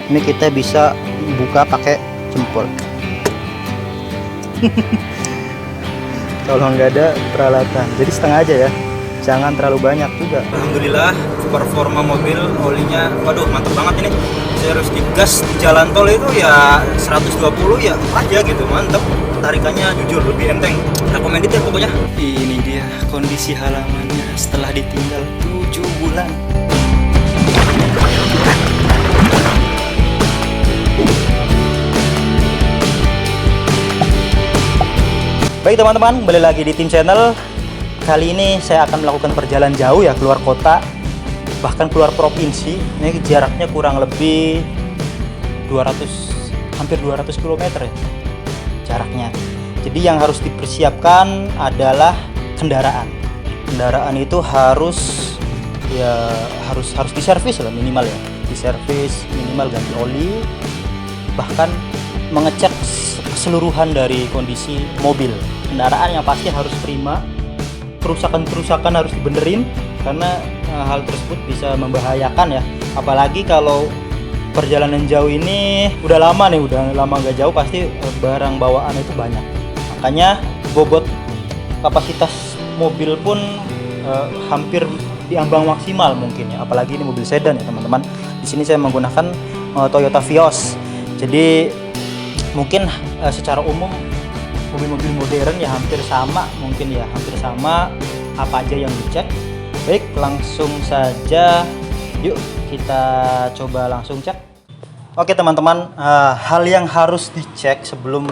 Ini kita bisa buka pakai jempol. Kalau nggak ada peralatan, jadi setengah aja ya, jangan terlalu banyak juga. Alhamdulillah performa mobil olinya, waduh mantap banget ini. Saya harus digas di jalan tol itu ya 120 ya aja gitu, mantap. Tarikannya jujur lebih enteng, recommended ya pokoknya. Ini dia kondisi halamannya setelah ditinggal 7 bulan. Baik teman-teman, kembali lagi di Tim Channel. Kali ini saya akan melakukan perjalanan jauh ya, keluar kota, bahkan keluar provinsi. Ini jaraknya kurang lebih 200, hampir 200 km ya jaraknya. Jadi yang harus dipersiapkan adalah kendaraan. Kendaraan itu harus diservis lah minimal ya. Diservis minimal, ganti oli, bahkan mengecek keseluruhan dari kondisi mobil. Kendaraan yang pasti harus prima. Kerusakan harus dibenerin karena hal tersebut bisa membahayakan ya. Apalagi kalau perjalanan jauh ini udah lama nggak jauh, pasti barang bawaan itu banyak. Makanya bobot kapasitas mobil pun hampir diambang maksimal mungkin ya. Apalagi ini mobil sedan ya teman-teman. Di sini saya menggunakan Toyota Vios. Jadi mungkin secara umum mobil-mobil modern ya hampir sama, apa aja yang dicek. Baik, langsung saja yuk kita coba langsung cek. Oke teman-teman, hal yang harus dicek sebelum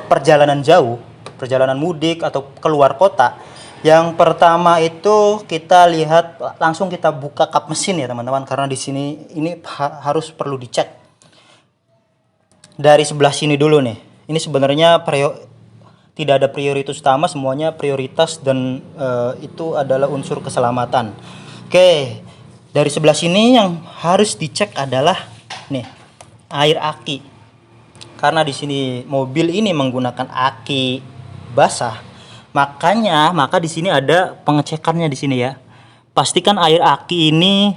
perjalanan jauh, perjalanan mudik atau keluar kota. Yang pertama itu kita lihat, langsung kita buka kap mesin ya teman-teman, karena di sini ini harus perlu dicek. Dari sebelah sini dulu nih. Ini sebenarnya tidak ada prioritas utama, semuanya prioritas dan itu adalah unsur keselamatan. Oke, dari sebelah sini yang harus dicek adalah nih, air aki. Karena di sini mobil ini menggunakan aki basah, maka di sini ada pengecekannya di sini ya. Pastikan air aki ini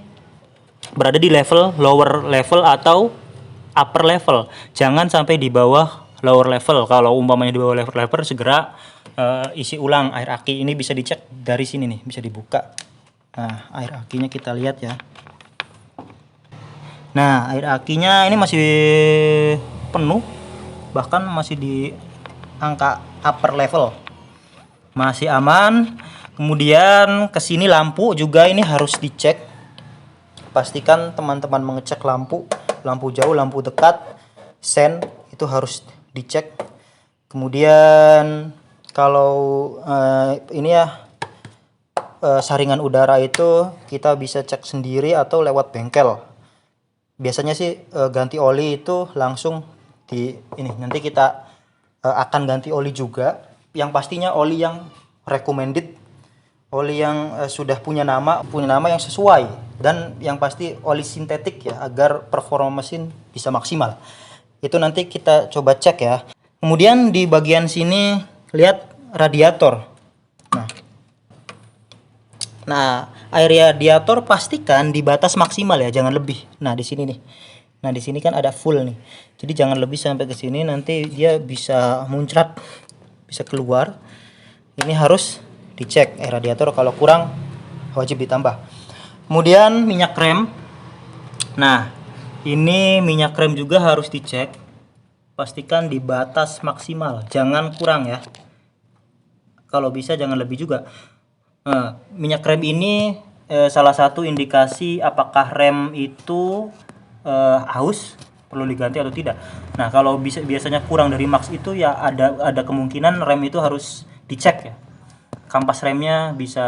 berada di level lower level atau upper level. Jangan sampai di bawah lower level. Kalau umpamanya di bawah level segera isi ulang air aki. Ini bisa dicek dari sini nih, bisa dibuka. Nah, air akinya kita lihat ya. Nah, air akinya ini masih penuh, bahkan masih di angka upper level. Masih aman. Kemudian ke sini lampu juga ini harus dicek. Pastikan teman-teman mengecek lampu jauh, lampu dekat, sen itu harus dicek. Kemudian kalau ini ya saringan udara itu kita bisa cek sendiri atau lewat bengkel. Biasanya sih ganti oli itu langsung di ini. Nanti kita akan ganti oli juga. Yang pastinya oli yang recommended, oli yang sudah punya nama yang sesuai, dan yang pasti oli sintetik ya, agar performa mesin bisa maksimal. Itu nanti kita coba cek ya. Kemudian di bagian sini lihat radiator. Nah, air radiator pastikan di batas maksimal ya, jangan lebih. Nah, di sini nih. Nah, di sini kan ada full nih. Jadi jangan lebih sampai ke sini, nanti dia bisa muncrat, bisa keluar. Ini harus dicek air radiator, kalau kurang wajib ditambah. Kemudian minyak rem. Nah, ini minyak rem juga harus dicek. Pastikan di batas maksimal, jangan kurang ya. Kalau bisa jangan lebih juga. Nah, minyak rem ini salah satu indikasi apakah rem itu aus, perlu diganti atau tidak. Nah, kalau biasanya kurang dari max itu ya ada kemungkinan rem itu harus dicek ya. Kampas remnya bisa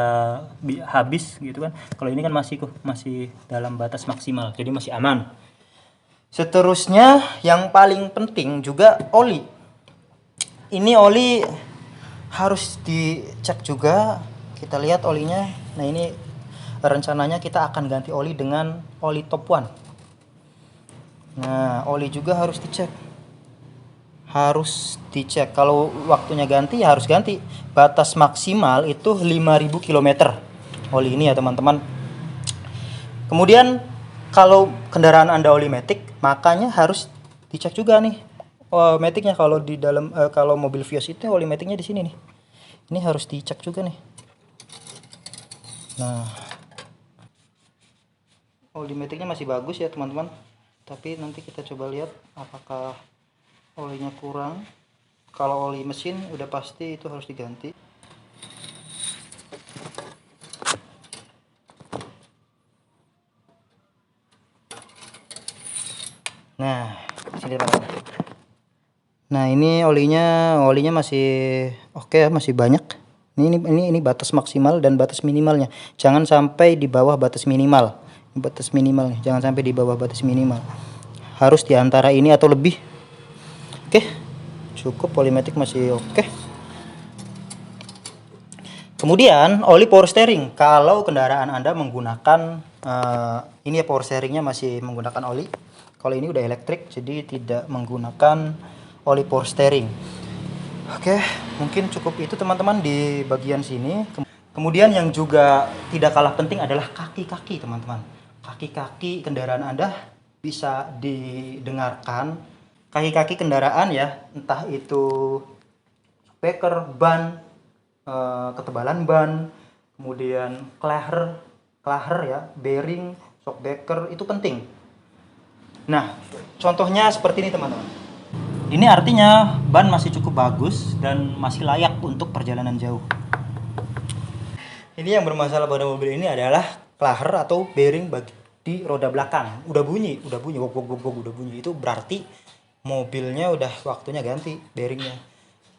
habis gitu kan. Kalau ini kan masih dalam batas maksimal, jadi masih aman. Seterusnya yang paling penting juga oli. Ini oli harus dicek juga. Kita lihat olinya. Nah, ini rencananya kita akan ganti oli dengan oli top one. Nah, oli juga harus dicek. Kalau waktunya ganti ya harus ganti. Batas maksimal itu 5.000 km oli ini ya teman-teman. Kemudian kalau kendaraan Anda oli matic, makanya harus dicek juga nih maticnya. Kalau di dalam kalau mobil Vios itu oli maticnya di sini nih. Ini harus dicek juga nih. Nah, oli maticnya masih bagus ya teman-teman. Tapi nanti kita coba lihat apakah olinya kurang. Kalau oli mesin udah pasti itu harus diganti. Nah, sini teman-teman. Nah, ini olinya masih oke ya, masih banyak. Ini batas maksimal dan batas minimalnya. Jangan sampai di bawah batas minimal. Ini batas minimal nih, jangan sampai di bawah batas minimal. Harus di antara ini atau lebih. Oke. Cukup, oli matic masih oke. Kemudian oli power steering. Kalau kendaraan Anda menggunakan ini ya, power steeringnya masih menggunakan oli. Kalau ini udah elektrik, jadi tidak menggunakan oli power steering. Oke, mungkin cukup itu teman-teman di bagian sini. Kemudian yang juga tidak kalah penting adalah kaki-kaki teman-teman. Kaki-kaki kendaraan Anda bisa didengarkan. Kaki-kaki kendaraan ya, entah itu speaker, ban, ketebalan ban, kemudian klaher ya, bearing, shockbreaker, itu penting. Nah, contohnya seperti ini teman-teman. Ini artinya ban masih cukup bagus dan masih layak untuk perjalanan jauh. Ini yang bermasalah pada mobil ini adalah klaher atau bearing di roda belakang. Udah bunyi, udah bunyi. Itu berarti mobilnya udah waktunya ganti bearingnya.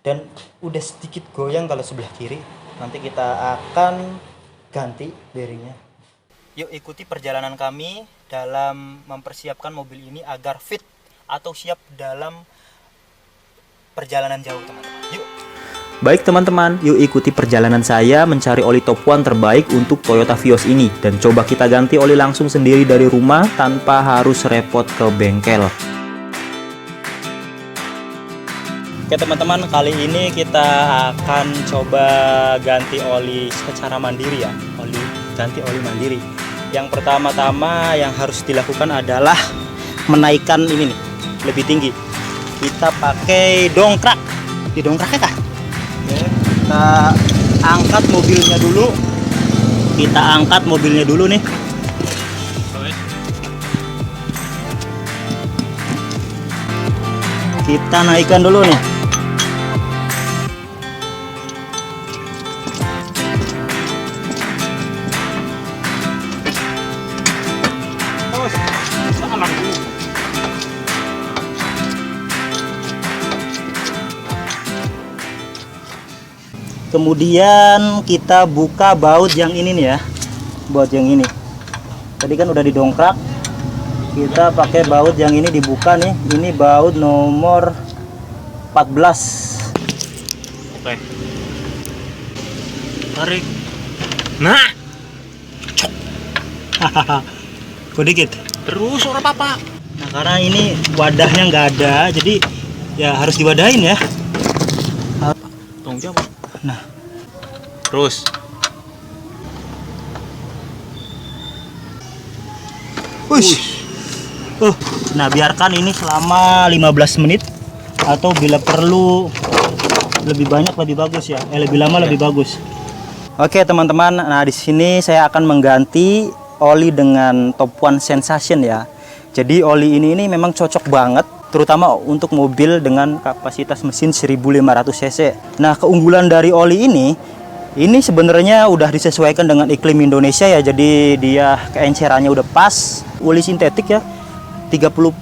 Dan udah sedikit goyang kalau sebelah kiri. Nanti kita akan ganti bearingnya. Yuk ikuti perjalanan kami dalam mempersiapkan mobil ini agar fit atau siap dalam perjalanan jauh teman-teman. Yuk. Baik teman-teman, yuk ikuti perjalanan saya mencari oli top one terbaik untuk Toyota Vios ini. Dan coba kita ganti oli langsung sendiri dari rumah tanpa harus repot ke bengkel. Oke teman-teman, kali ini kita akan coba ganti oli secara mandiri ya. Ganti oli mandiri. Yang pertama-tama yang harus dilakukan adalah menaikkan ini nih, lebih tinggi. Kita pakai dongkrak. Di dongkraknya kah? Oke, kita angkat mobilnya dulu. Nih. Kita naikkan dulu nih. Kemudian kita buka baut yang ini nih ya. Baut yang ini. Tadi kan udah didongkrak. Kita pakai baut yang ini dibuka nih. Ini baut nomor 14. Oke. Tarik. Nah. Kok dikit? Terus ora apa-apa. Nah, karena ini wadahnya nggak ada, jadi ya harus diwadahin ya. Tanggung jawab. Nah, Terus. Nah biarkan ini selama 15 menit atau bila perlu lebih banyak lebih bagus ya. Lebih lama lebih bagus. Oke teman-teman, nah di sini saya akan mengganti oli dengan Top One Sensation ya. Jadi oli ini memang cocok banget, terutama untuk mobil dengan kapasitas mesin 1500 cc. Nah keunggulan dari oli ini sebenarnya udah disesuaikan dengan iklim Indonesia ya. Jadi dia keencerannya udah pas. Oli sintetik ya 30%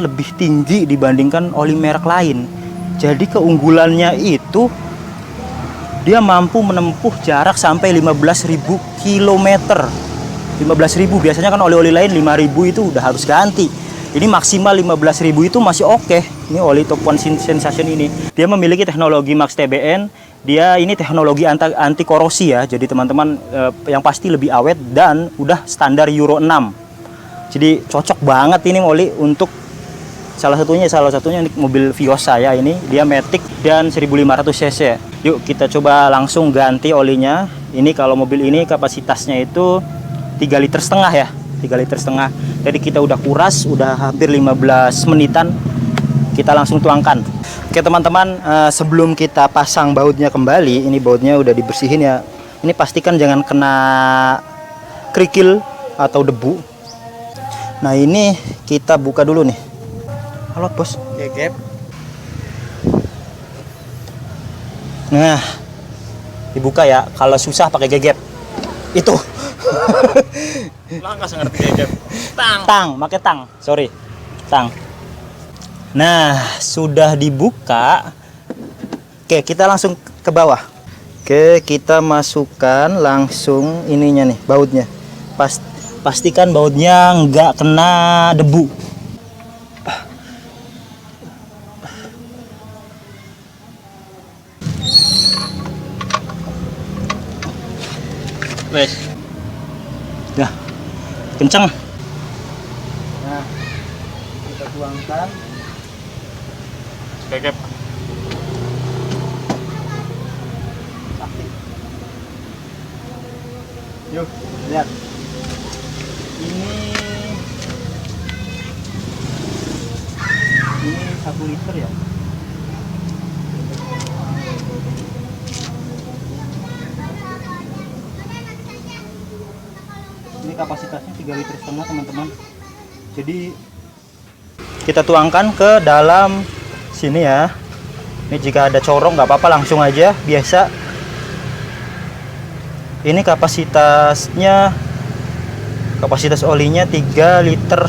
lebih tinggi dibandingkan oli merek lain. Jadi keunggulannya itu dia mampu menempuh jarak sampai 15.000 km. 15.000, biasanya kan oli-oli lain 5.000 itu udah harus ganti. Ini maksimal 15.000 itu masih oke. Ini oli Top One Sensation ini. Dia memiliki teknologi Max TBN. Dia ini teknologi anti korosi ya. Jadi teman-teman yang pasti lebih awet dan udah standar Euro 6. Jadi cocok banget ini oli untuk salah satunya mobil Vios saya ini. Dia matic dan 1500 cc. Yuk kita coba langsung ganti olinya. Ini kalau mobil ini kapasitasnya itu 3,5 liter ya. 3,5 liter. Jadi kita udah kuras, udah hampir 15 menitan. Kita langsung tuangkan. Oke teman-teman, sebelum kita pasang bautnya kembali, ini bautnya udah dibersihin ya. Ini pastikan jangan kena kerikil atau debu. Nah ini kita buka dulu nih. Halo bos. Gegep. Nah, dibuka ya. Kalau susah pakai gegep. Itu. Lah nggak ngerti gegep. Tang, pakai tang. Sorry. Tang. Nah, sudah dibuka. Oke, kita langsung ke bawah. Oke, kita masukkan langsung ininya nih, bautnya. Pastikan bautnya nggak kena debu. Wes. Nah, kencang. Nah, kita tuangkan. Gegep. Yuk, lihat. Ini 1 liter ya. Ini kapasitasnya 3,5 liter teman-teman. Jadi kita tuangkan ke dalam sini ya. Ini jika ada corong nggak apa-apa, langsung aja biasa. Ini kapasitas olinya 3,5 liter.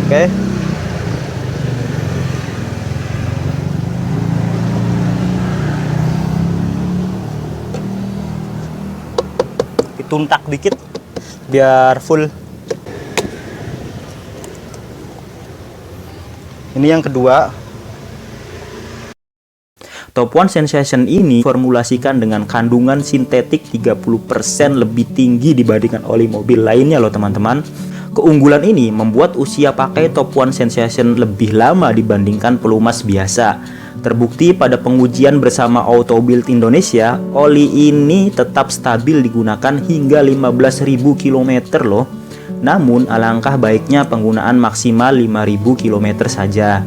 Oke. Dituntak dikit biar full. Ini yang kedua. Top One Sensation ini formulasikan dengan kandungan sintetik 30% lebih tinggi dibandingkan oli mobil lainnya loh teman-teman. Keunggulan ini membuat usia pakai Top One Sensation lebih lama dibandingkan pelumas biasa. Terbukti pada pengujian bersama Auto Build Indonesia, oli ini tetap stabil digunakan hingga 15.000 km loh. Namun alangkah baiknya penggunaan maksimal 5.000 km saja.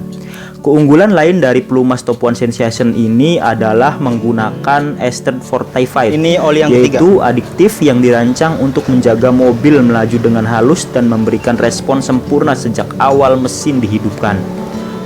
Keunggulan lain dari pelumas Top One Sensation ini adalah menggunakan ester fortified. Ini oli yang yaitu adiktif yang dirancang untuk menjaga mobil melaju dengan halus dan memberikan respon sempurna sejak awal mesin dihidupkan.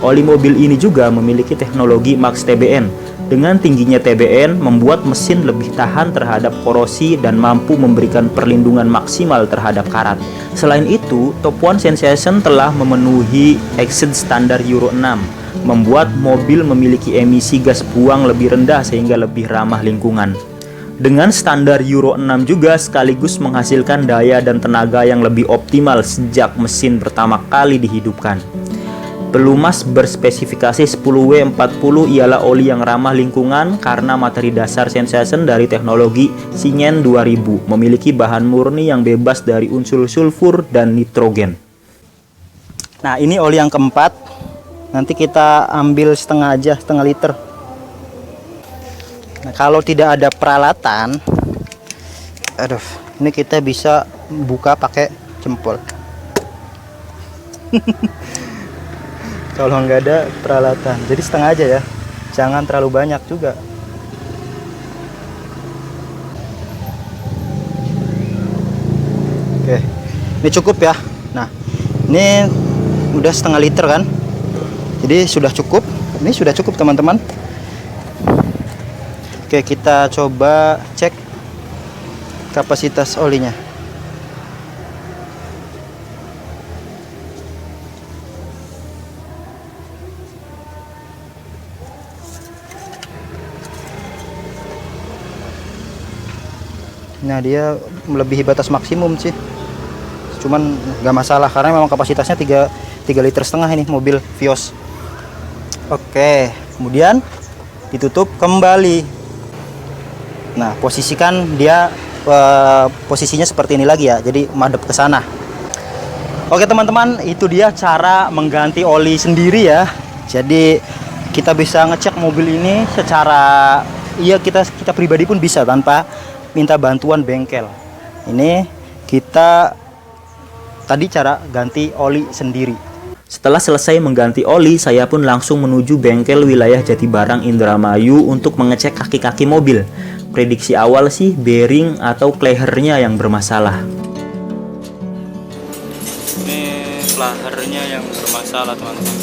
Oli mobil ini juga memiliki teknologi Max TBN. Dengan tingginya TBN membuat mesin lebih tahan terhadap korosi dan mampu memberikan perlindungan maksimal terhadap karat. Selain itu, Top One Sensation telah memenuhi exceed standar Euro 6, membuat mobil memiliki emisi gas buang lebih rendah sehingga lebih ramah lingkungan. Dengan standar Euro 6 juga sekaligus menghasilkan daya dan tenaga yang lebih optimal sejak mesin pertama kali dihidupkan. Pelumas berspesifikasi 10W40 ialah oli yang ramah lingkungan karena materi dasar Sensation dari teknologi Singen 2000 memiliki bahan murni yang bebas dari unsur sulfur dan nitrogen. Nah, ini oli yang keempat. Nanti kita ambil setengah liter. Nah, kalau tidak ada peralatan, ini kita bisa buka pakai jempol. Kalau nggak ada peralatan, jadi setengah aja ya, jangan terlalu banyak juga. Oke, ini cukup ya. Nah, ini udah setengah liter kan, jadi sudah cukup. Ini sudah cukup teman-teman. Oke, kita coba cek kapasitas olinya. Nah, dia melebihi batas maksimum sih, cuman nggak masalah karena memang kapasitasnya 3,5 liter ini mobil Vios. Oke, kemudian ditutup kembali. Nah, posisikan dia posisinya seperti ini lagi ya, jadi madep ke sana. Oke teman-teman, itu dia cara mengganti oli sendiri ya. Jadi kita bisa ngecek mobil ini secara kita pribadi pun bisa tanpa minta bantuan bengkel. Ini kita tadi cara ganti oli sendiri. Setelah selesai mengganti oli, saya pun langsung menuju bengkel wilayah Jatibarang Indramayu untuk mengecek kaki-kaki mobil. Prediksi awal sih bearing atau klehernya yang bermasalah. Ini flahernya yang bermasalah teman-teman.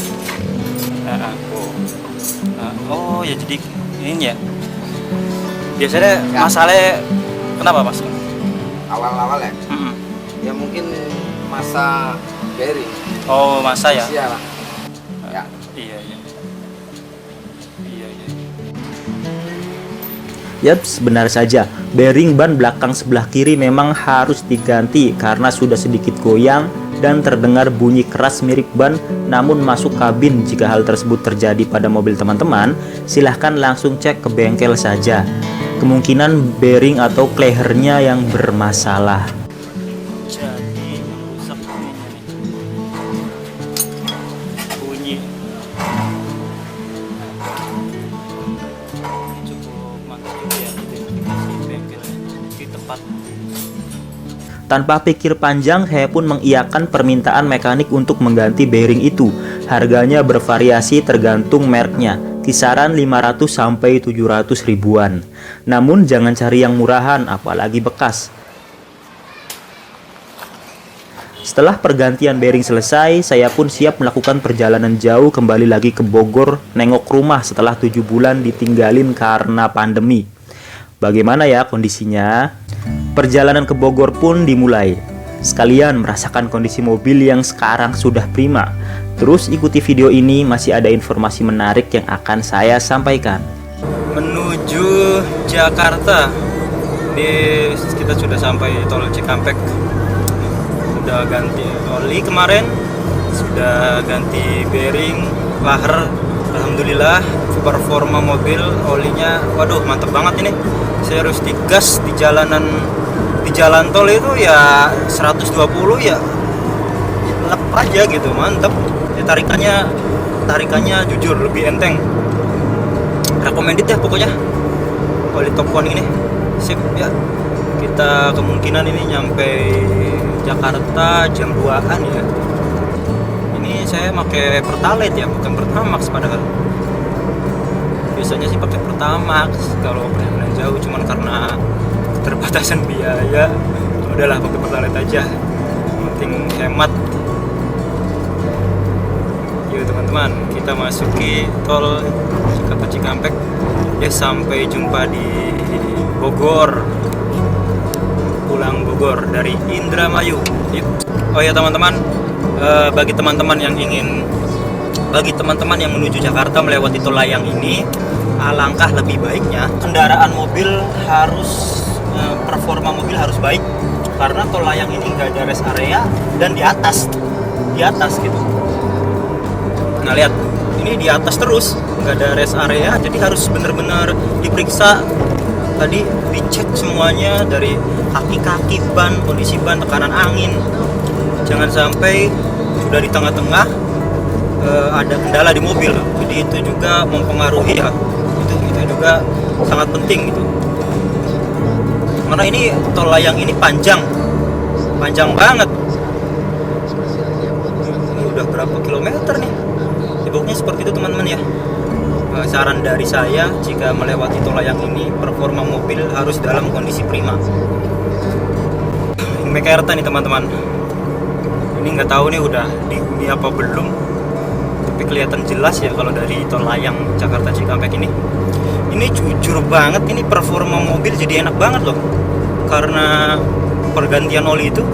Oh ya, jadi ini ya. Biasanya masalahnya kenapa mas? Awal-awal ya, ya mungkin masa bearing. Oh masa ya? Iya lah. Ya. Iya. Yaps, benar saja. Bearing ban belakang sebelah kiri memang harus diganti karena sudah sedikit goyang dan terdengar bunyi keras mirip ban. Namun masuk kabin jika hal tersebut terjadi pada mobil teman-teman, silahkan langsung cek ke bengkel saja. Kemungkinan bearing atau klehernya yang bermasalah. Jadi rusak bunyi. Ini cukup mantap juga ya identifikasi bengkel di tempat. Tanpa pikir panjang, saya pun mengiyakan permintaan mekanik untuk mengganti bearing itu. Harganya bervariasi tergantung mereknya, kisaran 500 sampai 700 ribuan. Namun jangan cari yang murahan, apalagi bekas. Setelah pergantian bearing selesai, saya pun siap melakukan perjalanan jauh kembali lagi ke Bogor, nengok rumah setelah 7 bulan ditinggalin karena pandemi. Bagaimana ya kondisinya? Perjalanan ke Bogor pun dimulai. Sekalian merasakan kondisi mobil yang sekarang sudah prima. Terus ikuti video ini, masih ada informasi menarik yang akan saya sampaikan. Menuju Jakarta. Ini kita sudah sampai tol Cikampek. Sudah ganti oli kemarin, sudah ganti bearing, flaher. Alhamdulillah performa mobil olinya, waduh mantap banget ini. Saya harus digas di jalan tol itu ya 120 ya lep aja gitu, mantep ya, tarikannya jujur lebih enteng, recommended ya pokoknya oli top one ini. Sip ya, kita kemungkinan ini nyampe Jakarta jam 2-an ya. Ini saya pakai Pertalite ya, bukan Pertamax padahal. Biasanya sih pakai Pertamax kalau perjalanan jauh, cuman karena keterbatasan biaya udahlah pakai Pertalite aja, yang penting hemat. Yuk teman-teman, kita masuki tol Cikampek ya, sampai jumpa di Bogor, pulang Bogor dari Indramayu. Yuk. Oh ya teman-teman, bagi teman-teman yang menuju Jakarta melewati tol layang ini, alangkah lebih baiknya kendaraan mobil harus performa mobil harus baik, karena tol layang ini nggak ada rest area dan di atas gitu. Nah lihat, ini di atas terus, nggak ada rest area, jadi harus benar-benar diperiksa tadi, dicek semuanya dari kaki-kaki ban, kondisi ban, tekanan angin. Jangan sampai sudah di tengah-tengah ada kendala di mobil, jadi itu juga mempengaruhi ya. Itu juga sangat penting gitu. Karena ini tol layang ini panjang banget. Ini udah berapa kilometer nih? Ya, pokoknya seperti itu teman-teman ya. Saran dari saya, jika melewati tol layang ini, performa mobil harus dalam kondisi prima. Ini Mekarta nih teman-teman. Ini nggak tahu nih udah dihuni apa belum, tapi kelihatan jelas ya kalau dari tol layang Jakarta Cikampek ini. Ini jujur banget, ini performa mobil jadi enak banget loh, karena pergantian oli itu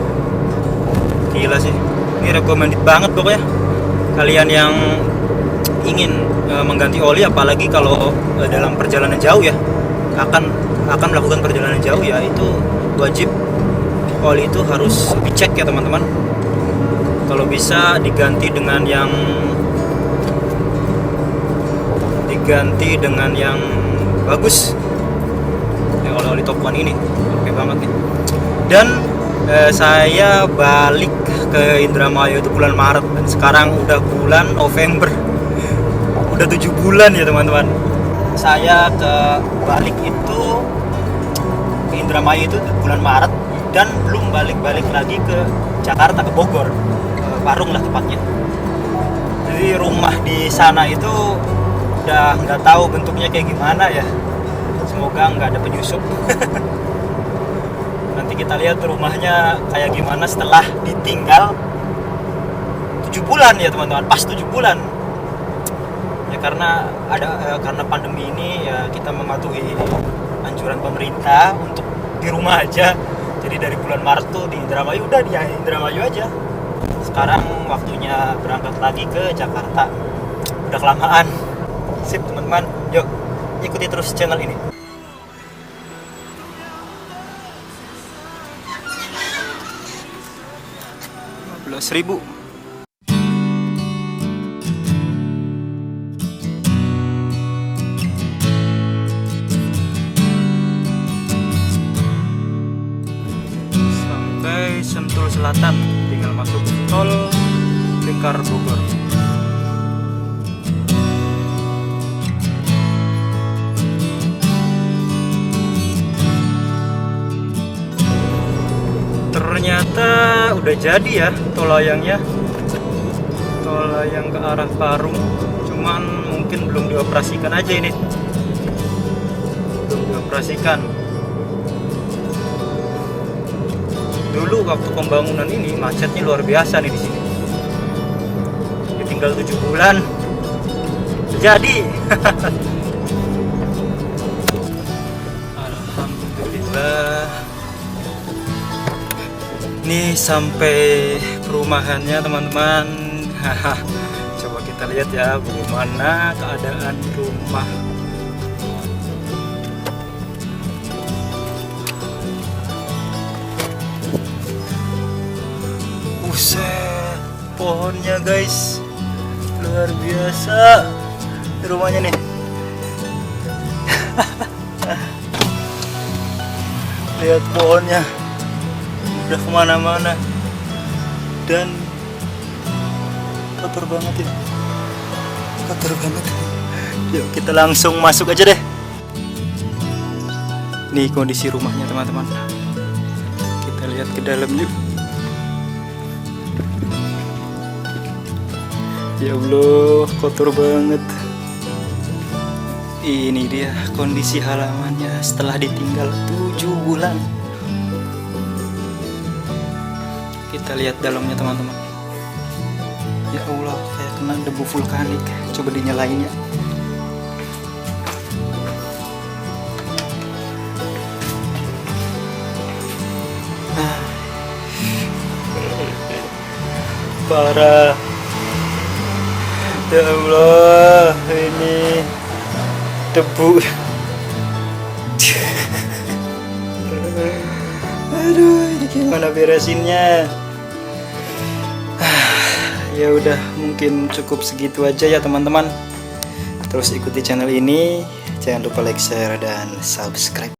gila sih. Ini recommended banget pokoknya. Kalian yang ingin mengganti oli, apalagi kalau dalam perjalanan jauh ya, akan melakukan perjalanan jauh ya, itu wajib oli itu harus dicek ya teman-teman. Kalau bisa diganti dengan yang bagus ya, kalau oli top one ini oke banget nih. Dan saya balik ke Indramayu itu bulan Maret, dan sekarang udah bulan November, udah 7 bulan ya teman-teman. Saya balik itu ke Indramayu itu bulan Maret, dan belum balik-balik lagi ke Jakarta, ke Bogor, ke Parung lah tepatnya. Jadi rumah di sana itu udah nggak tahu bentuknya kayak gimana ya. Semoga nggak ada penyusup. Nanti kita lihat rumahnya kayak gimana setelah ditinggal 7 bulan ya teman-teman, pas 7 bulan. Ya karena karena pandemi ini ya kita mematuhi anjuran pemerintah untuk di rumah aja. Jadi dari bulan Maret tuh di Indramayu, udah di Indramayu aja. Sekarang waktunya berangkat lagi ke Jakarta. Udah kelamaan. Sip teman-teman, yuk ikuti terus channel ini. Rp15.000. Sampai Sentul Selatan, tinggal masuk tol Lingkar Bogor. Ternyata udah jadi ya tol layangnya, tol layang ke arah Parung, cuman mungkin belum dioperasikan aja ini, belum dioperasikan. Dulu waktu pembangunan ini macetnya luar biasa nih di sini. Tinggal 7 bulan jadi. Alhamdulillah. Nih sampai perumahannya teman-teman. Coba kita lihat ya bagaimana keadaan rumah. Buset, pohonnya guys, luar biasa rumahnya nih. Lihat pohonnya udah kemana-mana dan kotor banget ya, kotor banget. Yuk kita langsung masuk aja deh. Nih kondisi rumahnya teman-teman, kita lihat ke dalam yuk. Ya Allah, kotor banget. Ini dia kondisi halamannya setelah ditinggal 7 bulan. Kita lihat dalamnya teman-teman. Ya Allah, kayak kena debu vulkanik. Coba dinyalain ya. Parah. Ya Allah, ini debu. Aduh, ini gimana beresinnya? Ya udah, mungkin cukup segitu aja ya teman-teman. Terus ikuti channel ini, jangan lupa like, share, dan subscribe.